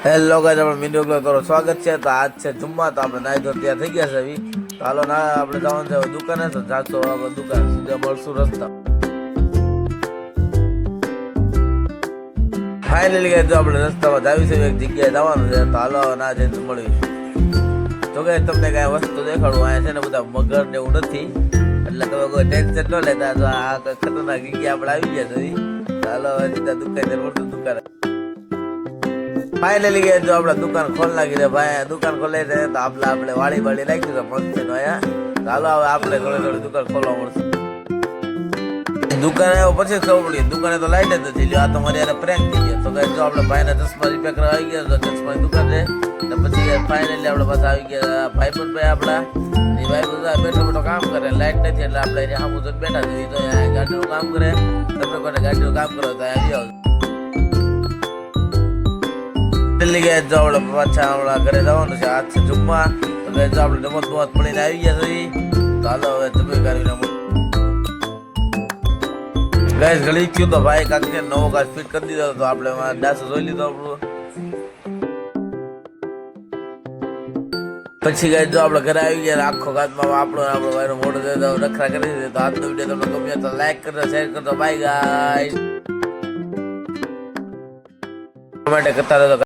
Hello guys, આપણે mini blog કરો સ્વાગત છે. તો આજ છે જુમ્મા, તો આપણે નાઈ ધોઈ તૈયાર થઈ ગયા છે. તો હાલો ના આપણે જવાનું છે દુકાને, તો જાતો આપણે દુકાન સીધા મળશું રસ્તા. ફાઇનલી ગાઈસ, જો આપણે રસ્તામાં જાવી છે, એક જગ્યાએ જવાનું છે. તો હાલો ના જઈને મળીશું. તો ગાઈસ, તમને કાંઈ વસ્તુ દેખાડું, અહીંયા છે ને બધા મગર ને એવું નથી, એટલે તમે કોઈ ટેન્શન ન લેતા. તો આ ખતરનાક જગ્યા આપણે આવી ગયા છે. તો હાલો સીધા દુકાને મળશું દુકાને. ફાઇનલી ગયા, જો આપણે દુકાન ખોલ નાખી છે ભાઈ. દુકાન ખોલે છે તો આપણે વાળી નાખી છે મસ્ત છે અહીંયા. ચાલો હવે આપણે થોડી દુકાન ખોલવા મળશે. દુકાન આવ્યો પછી ખબર પડી દુકાને તો લાઈટ જ નથી લ્યો. આ તો મારી યાર પ્રેન્ક થઈ ગયા. તો ગાઈસ, જો આપણે ભાઈના ચશ્મા રિપેર કરવા આવી ગયા. તો ચશ્માની દુકાન છે. તો પછી ફાઇનલી આપણે પાછા આવી ગયા ભાઈબંધ ભાઈ આપણા. એ ભાઈબંધ બેઠો કામ કરે, લાઈટ નથી એટલે આપણે એને સામું જોઈને બેઠા છીએ. તો ગાડીનું કામ કરે, તમે કોને ગાડીનું કામ કરો તો આવી જાઓ. જો આપણે પાછા આપણા ઘરે જવાનું છે. આજ છે જુમ્મા. તો જો આપણે રમત પડીને આવી ગયા છીએ. તો હાલો હવે તમે કરીને ગાઈસ ગળી થયું. તો ભાઈ કાંક નવો કાચ ફિટ કરી દીધો. તો આપણે ડાસો જોઈ લીધો આપણું. પછી ગાઈસ, જો આપણે ઘરે આવી ગયા આખો કાચમાં આપણો ભાઈનો મોટો રખડા કરી દીધો. તો આજનો વિડીયો તમને ગમ્યો તો લાઈક કરજો, શેર કરજો. Bye guys. કમેન્ટ કરતા રહેજો.